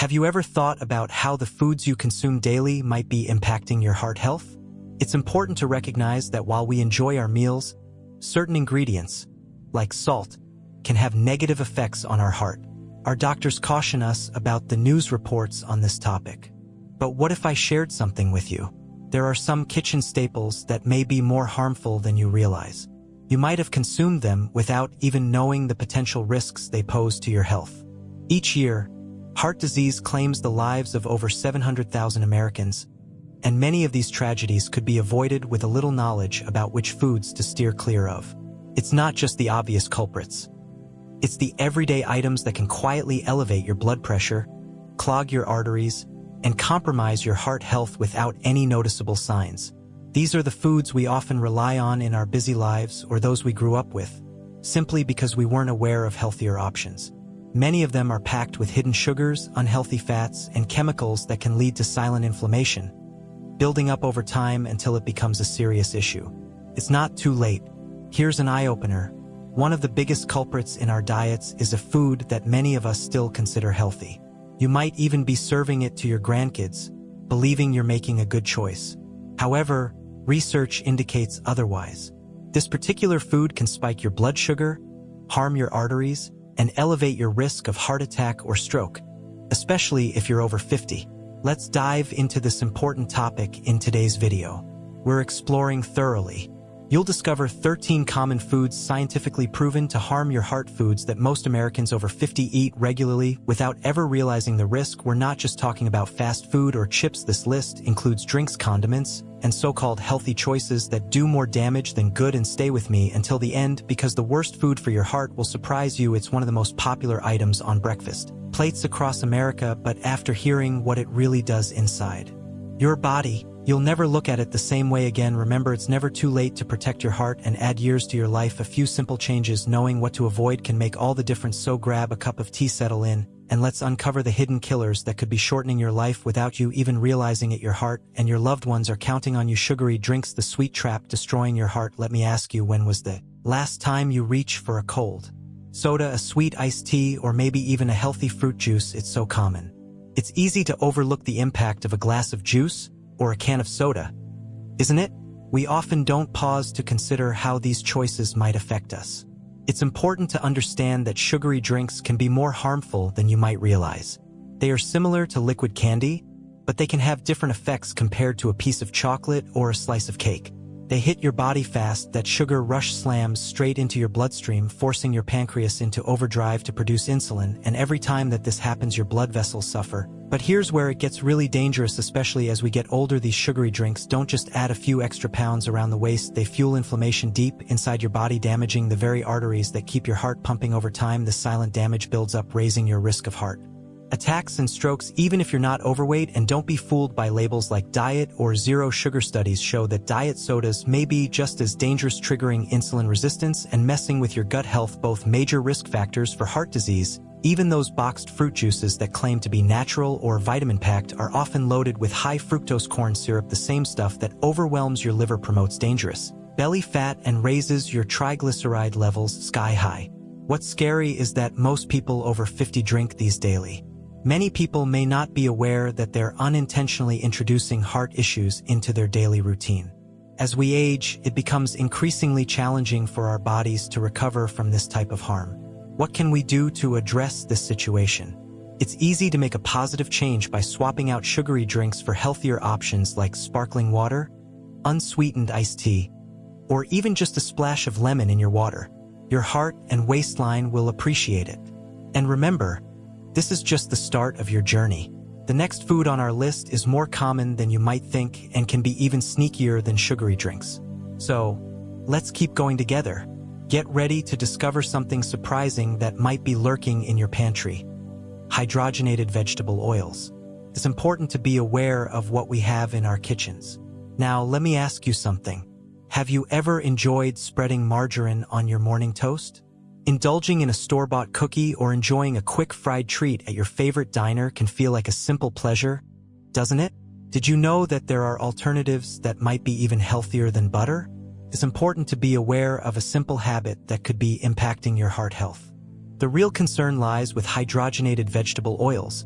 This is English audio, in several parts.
Have you ever thought about how the foods you consume daily might be impacting your heart health? It's important to recognize that while we enjoy our meals, certain ingredients, like salt, can have negative effects on our heart. Our doctors caution us about the news reports on this topic. But what if I shared something with you? There are some kitchen staples that may be more harmful than you realize. You might have consumed them without even knowing the potential risks they pose to your health. Each year, heart disease claims the lives of over 700,000 Americans, and many of these tragedies could be avoided with a little knowledge about which foods to steer clear of. It's not just the obvious culprits. It's the everyday items that can quietly elevate your blood pressure, clog your arteries, and compromise your heart health without any noticeable signs. These are the foods we often rely on in our busy lives or those we grew up with, simply because we weren't aware of healthier options. Many of them are packed with hidden sugars, unhealthy fats, and chemicals that can lead to silent inflammation, building up over time until it becomes a serious issue. It's not too late. Here's an eye-opener. One of the biggest culprits in our diets is a food that many of us still consider healthy. You might even be serving it to your grandkids, believing you're making a good choice. However, research indicates otherwise. This particular food can spike your blood sugar, harm your arteries, and elevate your risk of heart attack or stroke, especially if you're over 50. Let's dive into this important topic in today's video. We're exploring thoroughly. You'll discover 13 common foods scientifically proven to harm your heart, foods that most Americans over 50 eat regularly without ever realizing the risk. We're not just talking about fast food or chips. This list includes drinks, condiments, and so-called healthy choices that do more damage than good. And stay with me until the end, because the worst food for your heart will surprise you. It's one of the most popular items on breakfast plates across America, but after hearing what it really does inside your body, you'll never look at it the same way again. Remember, it's never too late to protect your heart and add years to your life. A few simple changes, knowing what to avoid, can make all the difference. So grab a cup of tea, settle in, and let's uncover the hidden killers that could be shortening your life without you even realizing it. Your heart and your loved ones are counting on you. Sugary drinks, the sweet trap destroying your heart. Let me ask you, when was the last time you reached for a cold soda, a sweet iced tea, or maybe even a healthy fruit juice? It's so common. It's easy to overlook the impact of a glass of juice or a can of soda, isn't it? We often don't pause to consider how these choices might affect us. It's important to understand that sugary drinks can be more harmful than you might realize. They are similar to liquid candy, but they can have different effects compared to a piece of chocolate or a slice of cake. They hit your body fast. That sugar rush slams straight into your bloodstream, forcing your pancreas into overdrive to produce insulin, and every time that this happens, your blood vessels suffer. But here's where it gets really dangerous, especially as we get older. These sugary drinks don't just add a few extra pounds around the waist, they fuel inflammation deep inside your body, damaging the very arteries that keep your heart pumping. Over time, this silent damage builds up, raising your risk of heart attacks and strokes, even if you're not overweight. And don't be fooled by labels like diet or zero sugar. Studies show that diet sodas may be just as dangerous, triggering insulin resistance and messing with your gut health, both major risk factors for heart disease. Even those boxed fruit juices that claim to be natural or vitamin-packed are often loaded with high fructose corn syrup, the same stuff that overwhelms your liver, promotes dangerous belly fat, and raises your triglyceride levels sky high. What's scary is that most people over 50 drink these daily. Many people may not be aware that they're unintentionally introducing heart issues into their daily routine. As we age, it becomes increasingly challenging for our bodies to recover from this type of harm. What can we do to address this situation? It's easy to make a positive change by swapping out sugary drinks for healthier options like sparkling water, unsweetened iced tea, or even just a splash of lemon in your water. Your heart and waistline will appreciate it. And remember, this is just the start of your journey. The next food on our list is more common than you might think and can be even sneakier than sugary drinks. So, let's keep going together. Get ready to discover something surprising that might be lurking in your pantry. Hydrogenated vegetable oils. It's important to be aware of what we have in our kitchens. Now, let me ask you something. Have you ever enjoyed spreading margarine on your morning toast? Indulging in a store-bought cookie or enjoying a quick fried treat at your favorite diner can feel like a simple pleasure, doesn't it? Did you know that there are alternatives that might be even healthier than butter? It's important to be aware of a simple habit that could be impacting your heart health. The real concern lies with hydrogenated vegetable oils.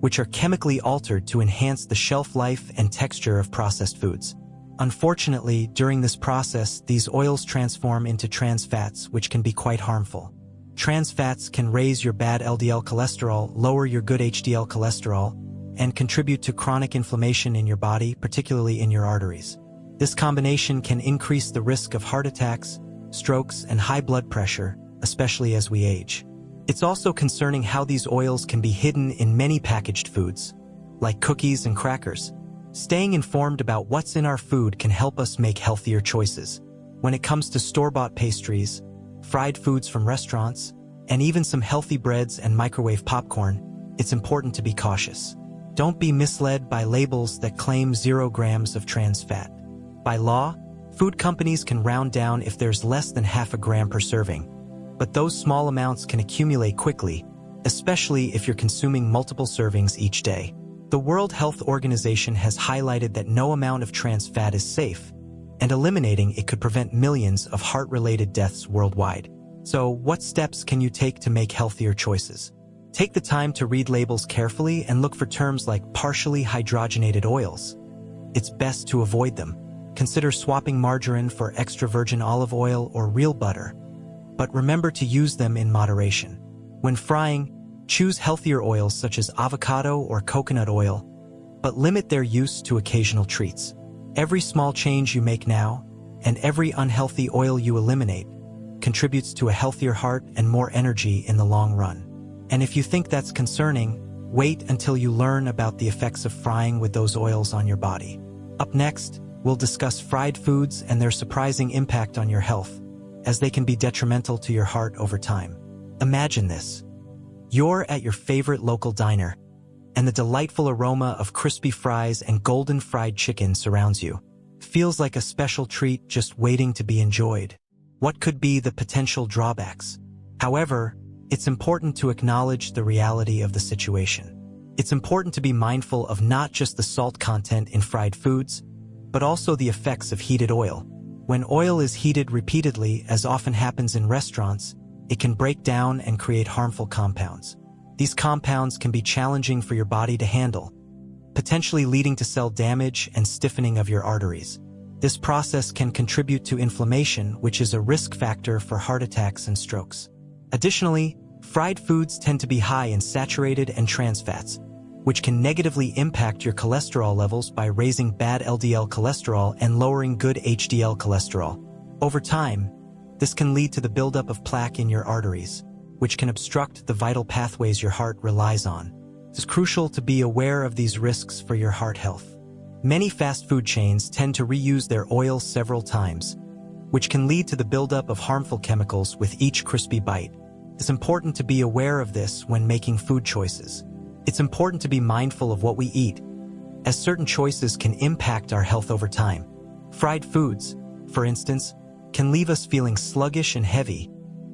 which are chemically altered to enhance the shelf life and texture of processed foods. Unfortunately, during this process, these oils transform into trans fats, which can be quite harmful. Trans fats can raise your bad LDL cholesterol, lower your good HDL cholesterol, and contribute to chronic inflammation in your body, particularly in your arteries. This combination can increase the risk of heart attacks, strokes, and high blood pressure, especially as we age. It's also concerning how these oils can be hidden in many packaged foods, like cookies and crackers. Staying informed about what's in our food can help us make healthier choices. When it comes to store-bought pastries, fried foods from restaurants, and even some healthy breads and microwave popcorn, it's important to be cautious. Don't be misled by labels that claim 0 grams of trans fat. By law, food companies can round down if there's less than half a gram per serving, but those small amounts can accumulate quickly, especially if you're consuming multiple servings each day. The World Health Organization has highlighted that no amount of trans fat is safe, and eliminating it could prevent millions of heart-related deaths worldwide. So, what steps can you take to make healthier choices? Take the time to read labels carefully and look for terms like partially hydrogenated oils. It's best to avoid them. Consider swapping margarine for extra virgin olive oil or real butter, but remember to use them in moderation. When frying, choose healthier oils such as avocado or coconut oil, but limit their use to occasional treats. Every small change you make now, and every unhealthy oil you eliminate, contributes to a healthier heart and more energy in the long run. And if you think that's concerning, wait until you learn about the effects of frying with those oils on your body. Up next, we'll discuss fried foods and their surprising impact on your health, as they can be detrimental to your heart over time. Imagine this. You're at your favorite local diner, and the delightful aroma of crispy fries and golden fried chicken surrounds you. Feels like a special treat just waiting to be enjoyed. What could be the potential drawbacks? However, it's important to acknowledge the reality of the situation. It's important to be mindful of not just the salt content in fried foods, but also the effects of heated oil. When oil is heated repeatedly, as often happens in restaurants, it can break down and create harmful compounds. These compounds can be challenging for your body to handle, potentially leading to cell damage and stiffening of your arteries. This process can contribute to inflammation, which is a risk factor for heart attacks and strokes. Additionally, fried foods tend to be high in saturated and trans fats, which can negatively impact your cholesterol levels by raising bad LDL cholesterol and lowering good HDL cholesterol. Over time, this can lead to the buildup of plaque in your arteries, which can obstruct the vital pathways your heart relies on. It's crucial to be aware of these risks for your heart health. Many fast food chains tend to reuse their oil several times, which can lead to the buildup of harmful chemicals with each crispy bite. It's important to be aware of this when making food choices. It's important to be mindful of what we eat, as certain choices can impact our health over time. Fried foods, for instance, can leave us feeling sluggish and heavy,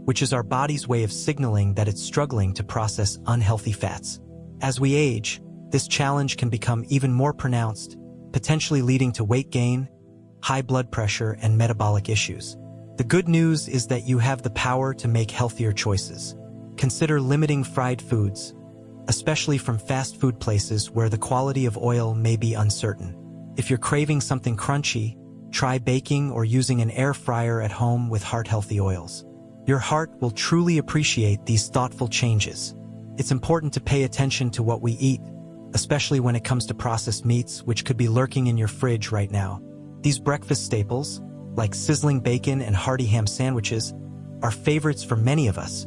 which is our body's way of signaling that it's struggling to process unhealthy fats. As we age, this challenge can become even more pronounced, potentially leading to weight gain, high blood pressure, and metabolic issues. The good news is that you have the power to make healthier choices. Consider limiting fried foods, especially from fast food places where the quality of oil may be uncertain. If you're craving something crunchy, try baking or using an air fryer at home with heart-healthy oils. Your heart will truly appreciate these thoughtful changes. It's important to pay attention to what we eat, especially when it comes to processed meats, which could be lurking in your fridge right now. These breakfast staples, like sizzling bacon and hearty ham sandwiches, are favorites for many of us,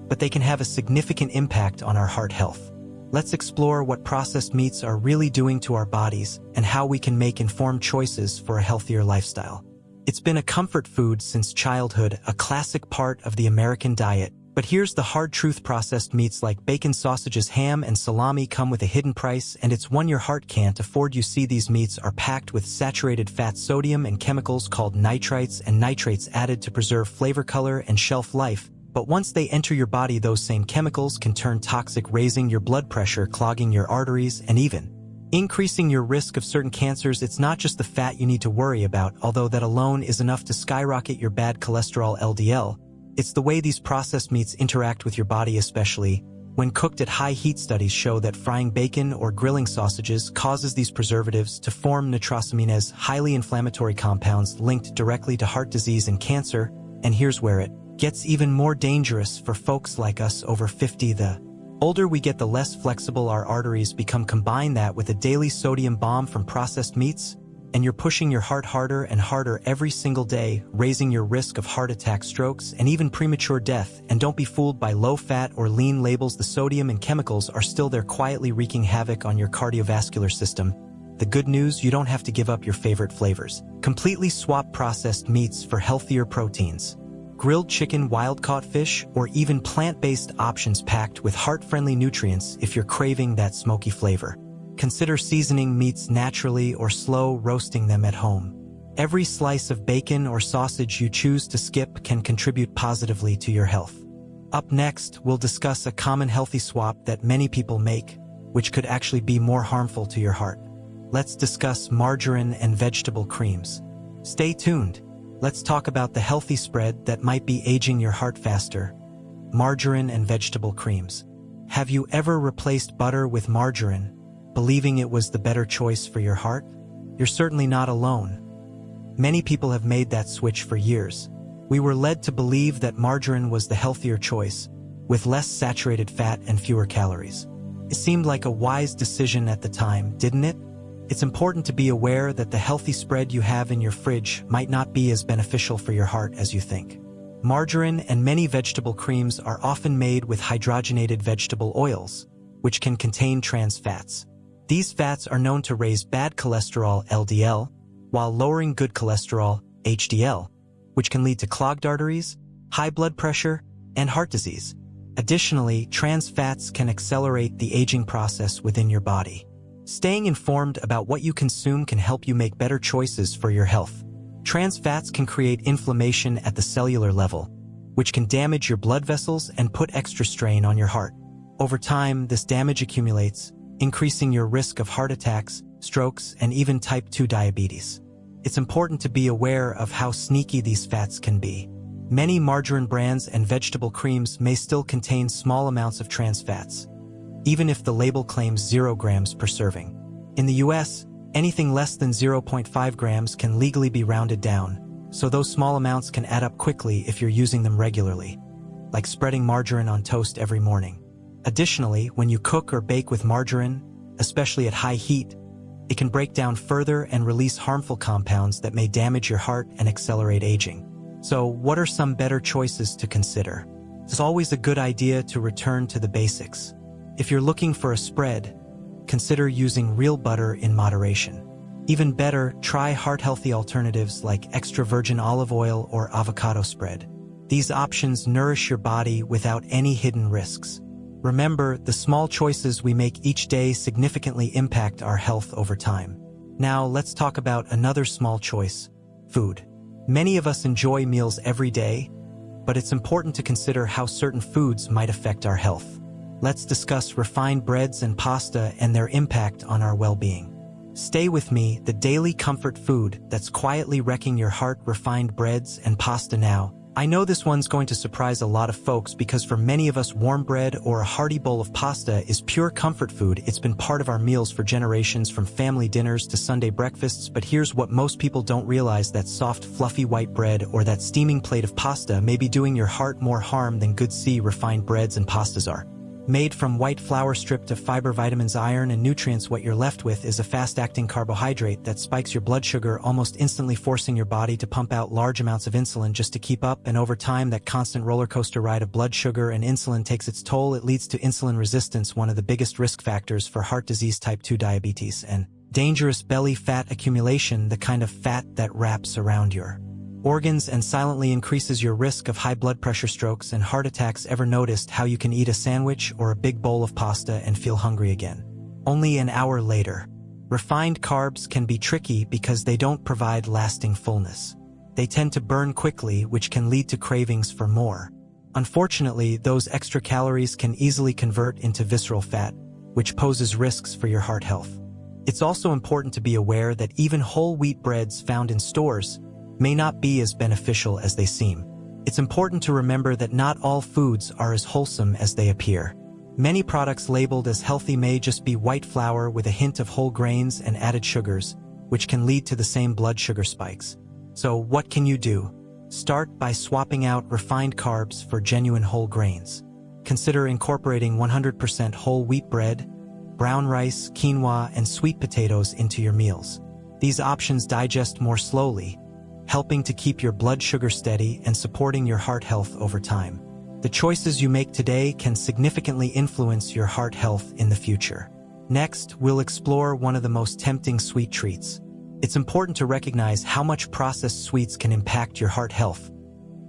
but they can have a significant impact on our heart health. Let's explore what processed meats are really doing to our bodies and how we can make informed choices for a healthier lifestyle. It's been a comfort food since childhood, a classic part of the American diet. But here's the hard truth: processed meats like bacon, sausages, ham, and salami come with a hidden price, and it's one your heart can't afford. You see, these meats are packed with saturated fat, sodium, and chemicals called nitrites and nitrates added to preserve flavor, color, and shelf life. But once they enter your body, those same chemicals can turn toxic, raising your blood pressure, clogging your arteries, and even increasing your risk of certain cancers. It's not just the fat you need to worry about, although that alone is enough to skyrocket your bad cholesterol LDL. It's the way these processed meats interact with your body, especially When cooked at high heat, studies show that frying bacon or grilling sausages causes these preservatives to form nitrosamines, highly inflammatory compounds linked directly to heart disease and cancer. And here's where it gets even more dangerous for folks like us over 50. The older we get, the less flexible our arteries become. Combine that with a daily sodium bomb from processed meats, and you're pushing your heart harder and harder every single day, raising your risk of heart attack, strokes, and even premature death. And don't be fooled by low-fat or lean labels. The sodium and chemicals are still there, quietly wreaking havoc on your cardiovascular system. The good news: you don't have to give up your favorite flavors. Completely swap processed meats for healthier proteins. Grilled chicken, wild-caught fish, or even plant-based options packed with heart-friendly nutrients if you're craving that smoky flavor. Consider seasoning meats naturally or slow roasting them at home. Every slice of bacon or sausage you choose to skip can contribute positively to your health. Up next, we'll discuss a common healthy swap that many people make, which could actually be more harmful to your heart. Let's discuss margarine and vegetable creams. Stay tuned. Let's talk about the healthy spread that might be aging your heart faster: margarine and vegetable creams. Have you ever replaced butter with margarine, believing it was the better choice for your heart? You're certainly not alone. Many people have made that switch for years. We were led to believe that margarine was the healthier choice, with less saturated fat and fewer calories. It seemed like a wise decision at the time, didn't it? It's important to be aware that the healthy spread you have in your fridge might not be as beneficial for your heart as you think. Margarine and many vegetable creams are often made with hydrogenated vegetable oils, which can contain trans fats. These fats are known to raise bad cholesterol, LDL, while lowering good cholesterol, HDL, which can lead to clogged arteries, high blood pressure, and heart disease. Additionally, trans fats can accelerate the aging process within your body. Staying informed about what you consume can help you make better choices for your health. Trans fats can create inflammation at the cellular level, which can damage your blood vessels and put extra strain on your heart. Over time, this damage accumulates, increasing your risk of heart attacks, strokes, and even type 2 diabetes. It's important to be aware of how sneaky these fats can be. Many margarine brands and vegetable creams may still contain small amounts of trans fats, even if the label claims 0 grams per serving. In the US, anything less than 0.5 grams can legally be rounded down, so those small amounts can add up quickly if you're using them regularly, like spreading margarine on toast every morning. Additionally, when you cook or bake with margarine, especially at high heat, it can break down further and release harmful compounds that may damage your heart and accelerate aging. So, what are some better choices to consider? It's always a good idea to return to the basics. If you're looking for a spread, consider using real butter in moderation. Even better, try heart-healthy alternatives like extra virgin olive oil or avocado spread. These options nourish your body without any hidden risks. Remember, the small choices we make each day significantly impact our health over time. Now, let's talk about another small choice: food. Many of us enjoy meals every day, but it's important to consider how certain foods might affect our health. Let's discuss refined breads and pasta and their impact on our well-being. Stay with me, the daily comfort food that's quietly wrecking your heart: refined breads and pasta. Now, I know this one's going to surprise a lot of folks because for many of us, warm bread or a hearty bowl of pasta is pure comfort food. It's been part of our meals for generations, from family dinners to Sunday breakfasts. But here's what most people don't realize: that soft, fluffy white bread or that steaming plate of pasta may be doing your heart more harm than good. Refined breads and pastas are made from white flour stripped of fiber, vitamins, iron, and nutrients. What you're left with is a fast-acting carbohydrate that spikes your blood sugar almost instantly, forcing your body to pump out large amounts of insulin just to keep up. And over time, that constant roller coaster ride of blood sugar and insulin takes its toll. It leads to insulin resistance, one of the biggest risk factors for heart disease, type 2 diabetes, and dangerous belly fat accumulation, the kind of fat that wraps around your organs and silently increases your risk of high blood pressure, strokes, and heart attacks. Ever noticed how you can eat a sandwich or a big bowl of pasta and feel hungry again only an hour later? Refined carbs can be tricky because they don't provide lasting fullness. They tend to burn quickly, which can lead to cravings for more. Unfortunately, those extra calories can easily convert into visceral fat, which poses risks for your heart health. It's also important to be aware that even whole wheat breads found in stores may not be as beneficial as they seem. It's important to remember that not all foods are as wholesome as they appear. Many products labeled as healthy may just be white flour with a hint of whole grains and added sugars, which can lead to the same blood sugar spikes. So what can you do? Start by swapping out refined carbs for genuine whole grains. Consider incorporating 100% whole wheat bread, brown rice, quinoa, and sweet potatoes into your meals. These options digest more slowly, helping to keep your blood sugar steady and supporting your heart health over time. The choices you make today can significantly influence your heart health in the future. Next, we'll explore one of the most tempting sweet treats. It's important to recognize how much processed sweets can impact your heart health,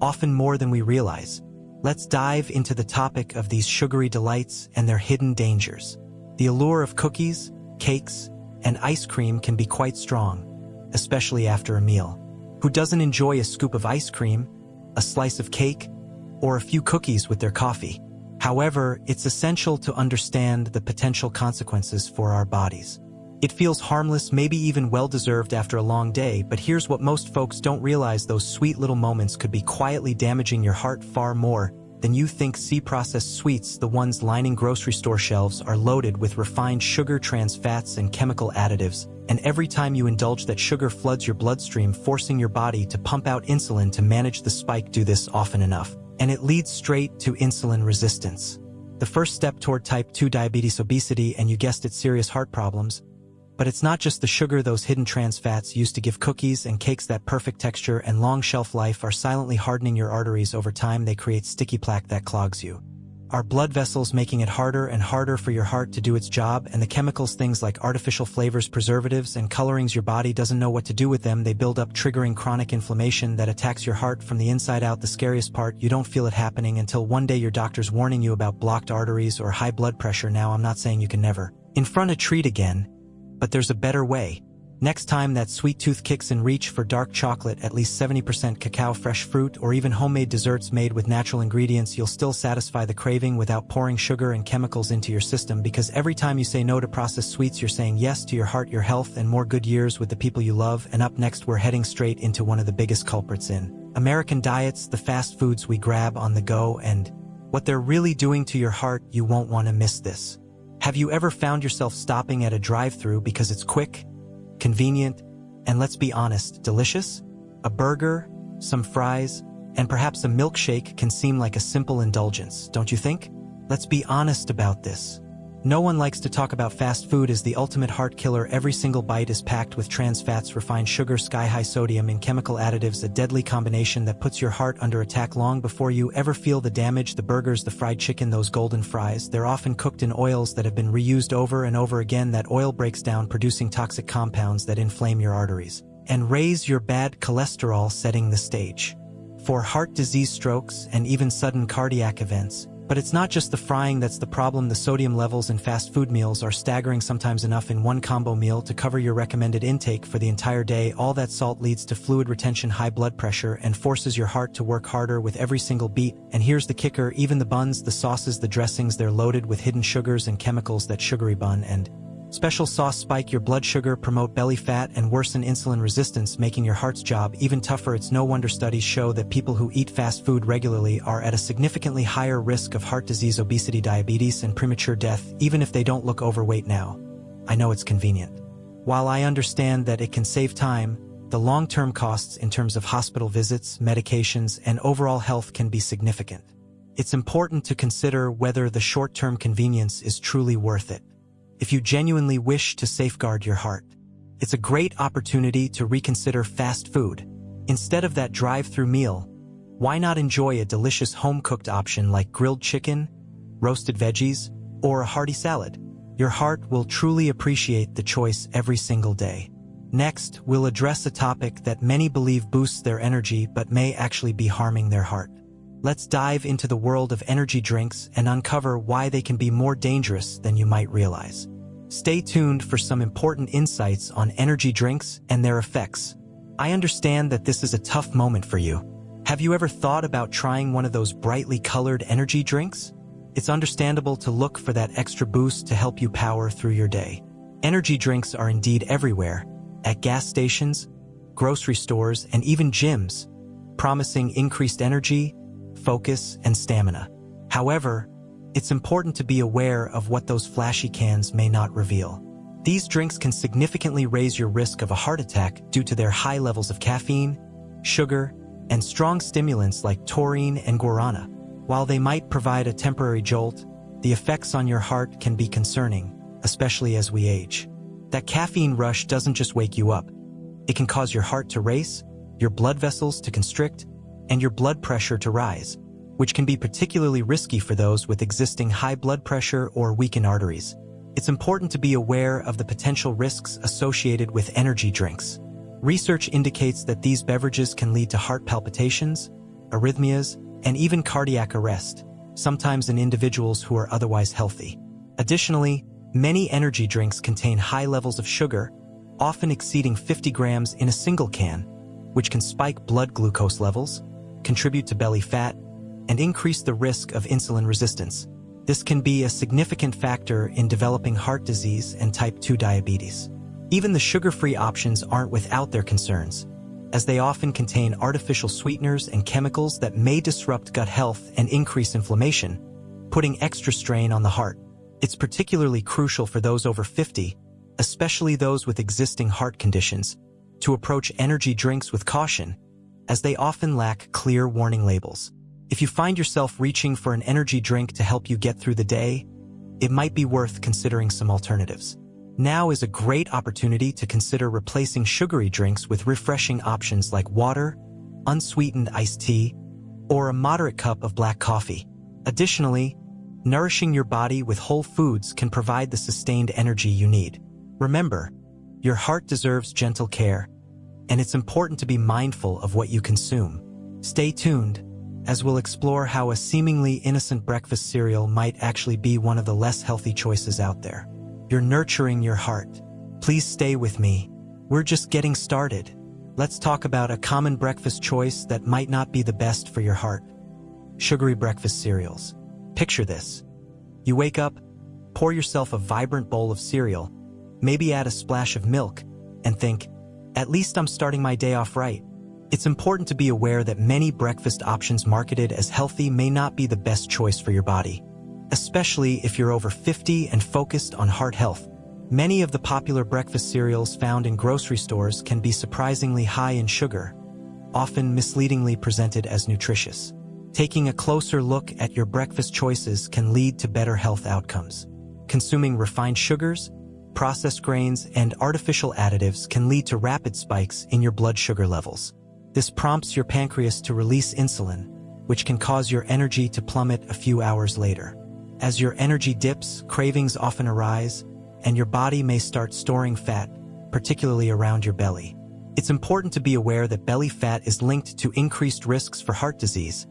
often more than we realize. Let's dive into the topic of these sugary delights and their hidden dangers. The allure of cookies, cakes, and ice cream can be quite strong, especially after a meal. Who doesn't enjoy a scoop of ice cream, a slice of cake, or a few cookies with their coffee? However, it's essential to understand the potential consequences for our bodies. It feels harmless, maybe even well-deserved after a long day, but here's what most folks don't realize: those sweet little moments could be quietly damaging your heart far more than you think. See, processed sweets, the ones lining grocery store shelves, are loaded with refined sugar, trans fats, and chemical additives, and every time you indulge, that sugar floods your bloodstream, forcing your body to pump out insulin to manage the spike. Do this often enough, and it leads straight to insulin resistance, the first step toward type 2 diabetes, obesity, and you guessed it, serious heart problems. But it's not just the sugar. Those hidden trans fats used to give cookies and cakes that perfect texture and long shelf life are silently hardening your arteries. Over time, they create sticky plaque that clogs our blood vessels, making it harder and harder for your heart to do its job. And the chemicals, things like artificial flavors, preservatives, and colorings, your body doesn't know what to do with them. They build up, triggering chronic inflammation that attacks your heart from the inside out. The scariest part, you don't feel it happening until one day your doctor's warning you about blocked arteries or high blood pressure. Now, I'm not saying you can never front a treat again, but there's a better way. Next time that sweet tooth kicks in, reach for dark chocolate, at least 70% cacao, fresh fruit, or even homemade desserts made with natural ingredients. You'll still satisfy the craving without pouring sugar and chemicals into your system, because every time you say no to processed sweets, you're saying yes to your heart, your health, and more good years with the people you love. And up next, we're heading straight into one of the biggest culprits in American diets, the fast foods we grab on the go, and what they're really doing to your heart. You won't want to miss this. Have you ever found yourself stopping at a drive-thru because it's quick, convenient, and let's be honest, delicious? A burger, some fries, and perhaps a milkshake can seem like a simple indulgence, don't you think? Let's be honest about this. No one likes to talk about fast food as the ultimate heart killer. Every single bite is packed with trans fats, refined sugar, sky-high sodium, and chemical additives, a deadly combination that puts your heart under attack long before you ever feel the damage. The burgers, the fried chicken, those golden fries, they're often cooked in oils that have been reused over and over again. That oil breaks down, producing toxic compounds that inflame your arteries and raise your bad cholesterol, setting the stage for heart disease, strokes, and even sudden cardiac events. But it's not just the frying that's the problem. The sodium levels in fast food meals are staggering, sometimes enough in one combo meal to cover your recommended intake for the entire day. All that salt leads to fluid retention, high blood pressure, and forces your heart to work harder with every single beat. And here's the kicker: even the buns, the sauces, the dressings, they're loaded with hidden sugars and chemicals. That sugary bun and special sauce spike your blood sugar, promote belly fat, and worsen insulin resistance, making your heart's job even tougher. It's no wonder studies show that people who eat fast food regularly are at a significantly higher risk of heart disease, obesity, diabetes, and premature death, even if they don't look overweight now. I know it's convenient. While I understand that it can save time, the long-term costs in terms of hospital visits, medications, and overall health can be significant. It's important to consider whether the short-term convenience is truly worth it. If you genuinely wish to safeguard your heart, it's a great opportunity to reconsider fast food. Instead of that drive-through meal, why not enjoy a delicious home-cooked option like grilled chicken, roasted veggies, or a hearty salad? Your heart will truly appreciate the choice every single day. Next, we'll address a topic that many believe boosts their energy but may actually be harming their heart. Let's dive into the world of energy drinks and uncover why they can be more dangerous than you might realize. Stay tuned for some important insights on energy drinks and their effects. I understand that this is a tough moment for you. Have you ever thought about trying one of those brightly colored energy drinks? It's understandable to look for that extra boost to help you power through your day. Energy drinks are indeed everywhere, at gas stations, grocery stores, and even gyms, promising increased energy, focus, and stamina. However, it's important to be aware of what those flashy cans may not reveal. These drinks can significantly raise your risk of a heart attack due to their high levels of caffeine, sugar, and strong stimulants like taurine and guarana. While they might provide a temporary jolt, the effects on your heart can be concerning, especially as we age. That caffeine rush doesn't just wake you up. It can cause your heart to race, your blood vessels to constrict, and your blood pressure to rise, which can be particularly risky for those with existing high blood pressure or weakened arteries. It's important to be aware of the potential risks associated with energy drinks. Research indicates that these beverages can lead to heart palpitations, arrhythmias, and even cardiac arrest, sometimes in individuals who are otherwise healthy. Additionally, many energy drinks contain high levels of sugar, often exceeding 50 grams in a single can, which can spike blood glucose levels, contribute to belly fat, and increase the risk of insulin resistance. This can be a significant factor in developing heart disease and type 2 diabetes. Even the sugar-free options aren't without their concerns, as they often contain artificial sweeteners and chemicals that may disrupt gut health and increase inflammation, putting extra strain on the heart. It's particularly crucial for those over 50, especially those with existing heart conditions, to approach energy drinks with caution, as they often lack clear warning labels. If you find yourself reaching for an energy drink to help you get through the day, it might be worth considering some alternatives. Now is a great opportunity to consider replacing sugary drinks with refreshing options like water, unsweetened iced tea, or a moderate cup of black coffee. Additionally, nourishing your body with whole foods can provide the sustained energy you need. Remember, your heart deserves gentle care, and it's important to be mindful of what you consume. Stay tuned, as we'll explore how a seemingly innocent breakfast cereal might actually be one of the less healthy choices out there. You're nurturing your heart. Please stay with me. We're just getting started. Let's talk about a common breakfast choice that might not be the best for your heart. Sugary breakfast cereals. Picture this. You wake up, pour yourself a vibrant bowl of cereal, maybe add a splash of milk, and think, at least I'm starting my day off right. It's important to be aware that many breakfast options marketed as healthy may not be the best choice for your body, especially if you're over 50 and focused on heart health. Many of the popular breakfast cereals found in grocery stores can be surprisingly high in sugar, often misleadingly presented as nutritious. Taking a closer look at your breakfast choices can lead to better health outcomes. Consuming refined sugars, processed grains, and artificial additives can lead to rapid spikes in your blood sugar levels. This prompts your pancreas to release insulin, which can cause your energy to plummet a few hours later. As your energy dips, cravings often arise, and your body may start storing fat, particularly around your belly. It's important to be aware that belly fat is linked to increased risks for heart disease,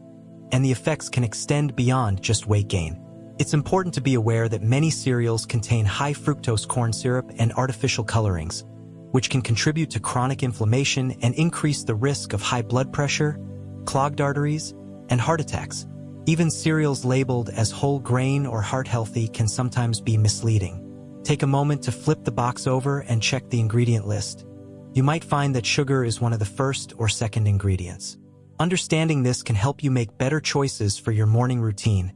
and the effects can extend beyond just weight gain. It's important to be aware that many cereals contain high fructose corn syrup and artificial colorings, which can contribute to chronic inflammation and increase the risk of high blood pressure, clogged arteries, and heart attacks. Even cereals labeled as whole grain or heart healthy can sometimes be misleading. Take a moment to flip the box over and check the ingredient list. You might find that sugar is one of the first or second ingredients. Understanding this can help you make better choices for your morning routine,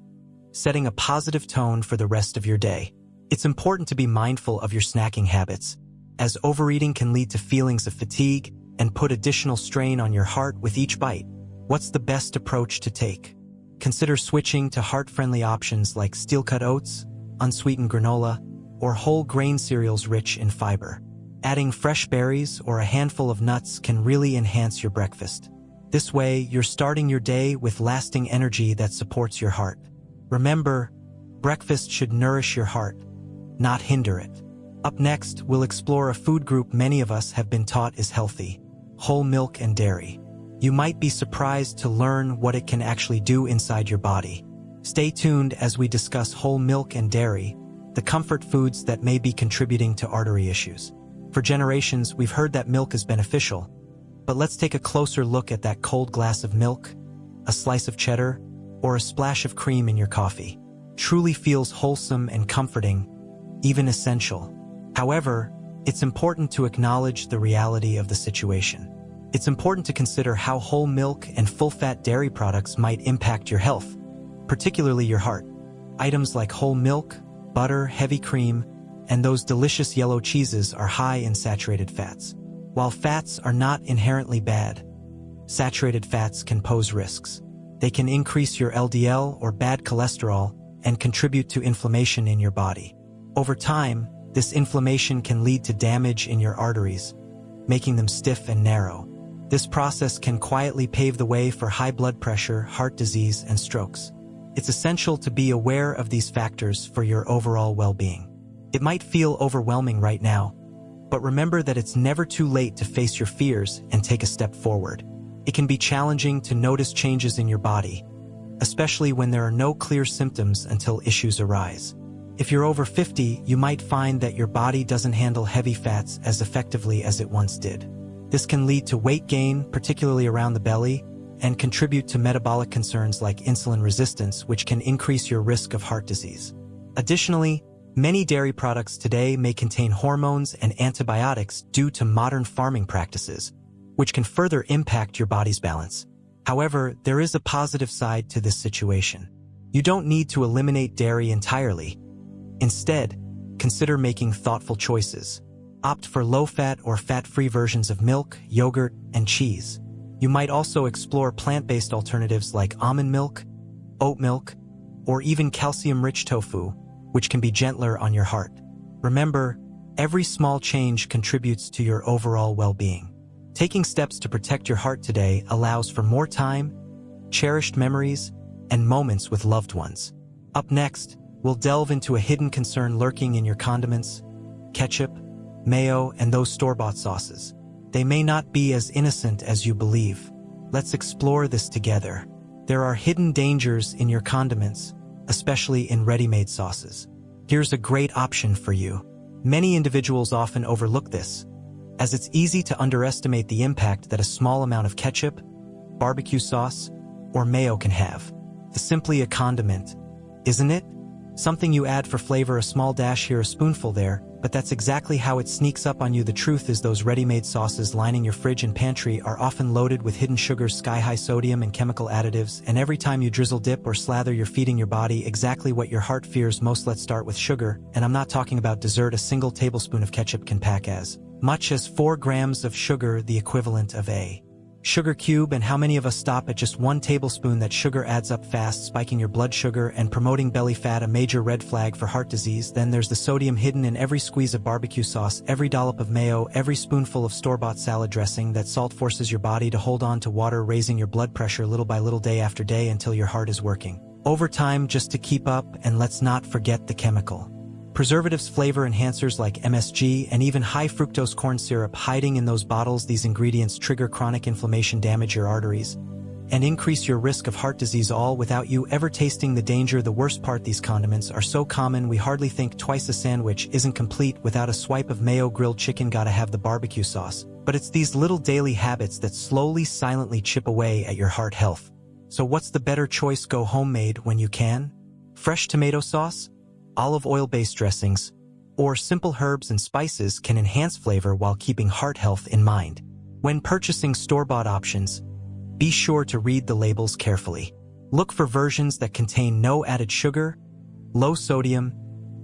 setting a positive tone for the rest of your day. It's important to be mindful of your snacking habits, as overeating can lead to feelings of fatigue and put additional strain on your heart with each bite. What's the best approach to take? Consider switching to heart-friendly options like steel-cut oats, unsweetened granola, or whole grain cereals rich in fiber. Adding fresh berries or a handful of nuts can really enhance your breakfast. This way, you're starting your day with lasting energy that supports your heart. Remember, breakfast should nourish your heart, not hinder it. Up next, we'll explore a food group many of us have been taught is healthy: whole milk and dairy. You might be surprised to learn what it can actually do inside your body. Stay tuned as we discuss whole milk and dairy, the comfort foods that may be contributing to artery issues. For generations, we've heard that milk is beneficial, but let's take a closer look at that cold glass of milk, a slice of cheddar, or a splash of cream in your coffee. Truly feels wholesome and comforting, even essential. However, it's important to acknowledge the reality of the situation. It's important to consider how whole milk and full-fat dairy products might impact your health, particularly your heart. Items like whole milk, butter, heavy cream, and those delicious yellow cheeses are high in saturated fats. While fats are not inherently bad, saturated fats can pose risks. They can increase your LDL or bad cholesterol and contribute to inflammation in your body. Over time, this inflammation can lead to damage in your arteries, making them stiff and narrow. This process can quietly pave the way for high blood pressure, heart disease, and strokes. It's essential to be aware of these factors for your overall well-being. It might feel overwhelming right now, but remember that it's never too late to face your fears and take a step forward. It can be challenging to notice changes in your body, especially when there are no clear symptoms until issues arise. If you're over 50, you might find that your body doesn't handle heavy fats as effectively as it once did. This can lead to weight gain, particularly around the belly, and contribute to metabolic concerns like insulin resistance, which can increase your risk of heart disease. Additionally, many dairy products today may contain hormones and antibiotics due to modern farming practices, which can further impact your body's balance. However, there is a positive side to this situation. You don't need to eliminate dairy entirely. Instead, consider making thoughtful choices. Opt for low-fat or fat-free versions of milk, yogurt, and cheese. You might also explore plant-based alternatives like almond milk, oat milk, or even calcium-rich tofu, which can be gentler on your heart. Remember, every small change contributes to your overall well-being. Taking steps to protect your heart today allows for more time, cherished memories, and moments with loved ones. Up next, we'll delve into a hidden concern lurking in your condiments, ketchup, mayo, and those store-bought sauces. They may not be as innocent as you believe. Let's explore this together. There are hidden dangers in your condiments, especially in ready-made sauces. Here's a great option for you. Many individuals often overlook this, as it's easy to underestimate the impact that a small amount of ketchup, barbecue sauce, or mayo can have. It's simply a condiment, isn't it? Something you add for flavor, a small dash here, a spoonful there, but that's exactly how it sneaks up on you. The truth is, those ready-made sauces lining your fridge and pantry are often loaded with hidden sugars, sky-high sodium, and chemical additives, and every time you drizzle, dip, or slather, you're feeding your body exactly what your heart fears most. Let's start with sugar, and I'm not talking about dessert. A single tablespoon of ketchup can pack as much as 4 grams of sugar, the equivalent of a sugar cube. And how many of us stop at just 1 tablespoon? That sugar adds up fast, spiking your blood sugar and promoting belly fat, a major red flag for heart disease. Then there's the sodium hidden in every squeeze of barbecue sauce, every dollop of mayo, every spoonful of store-bought salad dressing. That salt forces your body to hold on to water, raising your blood pressure little by little, day after day, until your heart is working overtime just to keep up. And let's not forget the chemical preservatives, flavor enhancers like MSG, and even high fructose corn syrup hiding in those bottles. These ingredients trigger chronic inflammation, damage your arteries, and increase your risk of heart disease, all without you ever tasting the danger. The worst part, these condiments are so common we hardly think twice. A sandwich isn't complete without a swipe of mayo, grilled chicken, gotta have the barbecue sauce. But it's these little daily habits that slowly, silently chip away at your heart health. So what's the better choice? Go homemade when you can. Fresh tomato sauce, olive oil-based dressings, or simple herbs and spices can enhance flavor while keeping heart health in mind. When purchasing store-bought options, be sure to read the labels carefully. Look for versions that contain no added sugar, low sodium,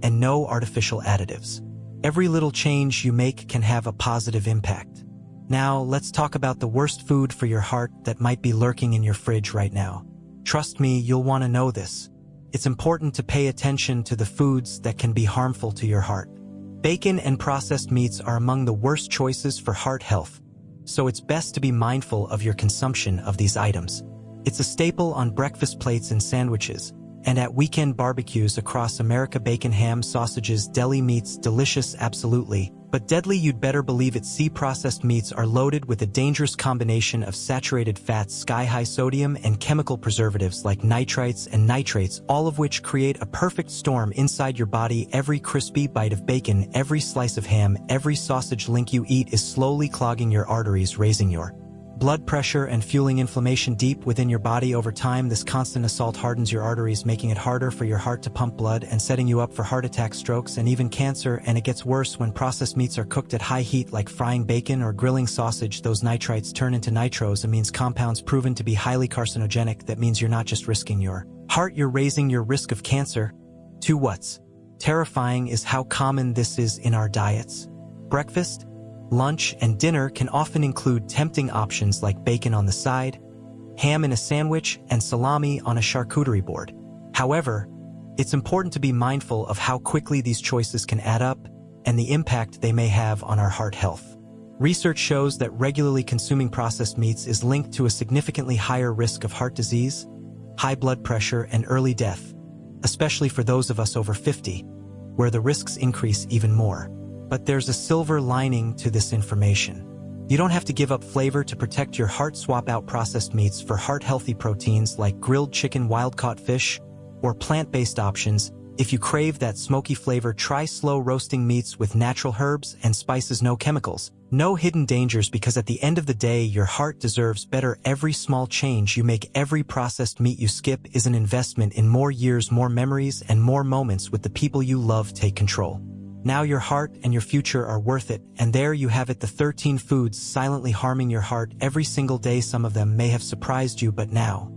and no artificial additives. Every little change you make can have a positive impact. Now, let's talk about the worst food for your heart that might be lurking in your fridge right now. Trust me, you'll want to know this. It's important to pay attention to the foods that can be harmful to your heart. Bacon and processed meats are among the worst choices for heart health, so it's best to be mindful of your consumption of these items. It's a staple on breakfast plates and sandwiches, and at weekend barbecues across America. Bacon, ham, sausages, deli meats, delicious, absolutely, but deadly. You'd better believe it. See, processed meats are loaded with a dangerous combination of saturated fats, sky-high sodium, and chemical preservatives like nitrites and nitrates, all of which create a perfect storm inside your body. Every crispy bite of bacon, every slice of ham, every sausage link you eat is slowly clogging your arteries, raising your blood pressure and fueling inflammation deep within your body. Over time, this constant assault hardens your arteries, making it harder for your heart to pump blood and setting you up for heart attacks, strokes, and even cancer. And it gets worse when processed meats are cooked at high heat, like frying bacon or grilling sausage. Those nitrites turn into nitrosamines, compounds proven to be highly carcinogenic. That means you're not just risking your heart, you're raising your risk of cancer. What's terrifying is how common this is in our diets. Breakfast, lunch, and dinner can often include tempting options like bacon on the side, ham in a sandwich, and salami on a charcuterie board. However, it's important to be mindful of how quickly these choices can add up and the impact they may have on our heart health. Research shows that regularly consuming processed meats is linked to a significantly higher risk of heart disease, high blood pressure, and early death, especially for those of us over 50, where the risks increase even more. But there's a silver lining to this information. You don't have to give up flavor to protect your heart. Swap out processed meats for heart-healthy proteins like grilled chicken, wild-caught fish, or plant-based options. If you crave that smoky flavor, try slow roasting meats with natural herbs and spices. No chemicals, no hidden dangers, because at the end of the day, your heart deserves better. Every small change you make, every processed meat you skip, is an investment in more years, more memories, and more moments with the people you love. Take control. Now your heart and your future are worth it. And there you have it, the 13 foods silently harming your heart every single day. Some of them may have surprised you, but now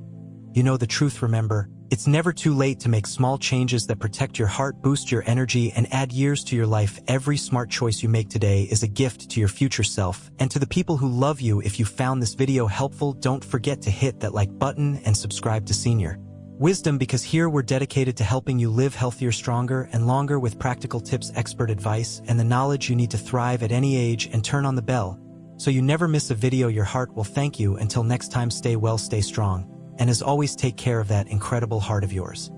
you know the truth. Remember, it's never too late to make small changes that protect your heart, boost your energy, and add years to your life. Every smart choice you make today is a gift to your future self and to the people who love you. If you found this video helpful, don't forget to hit that like button and subscribe to Senior Wisdom, because here we're dedicated to helping you live healthier, stronger, and longer with practical tips, expert advice, and the knowledge you need to thrive at any age. And turn on the bell so you never miss a video. Your heart will thank you. Until next time, stay well, stay strong, and as always, take care of that incredible heart of yours.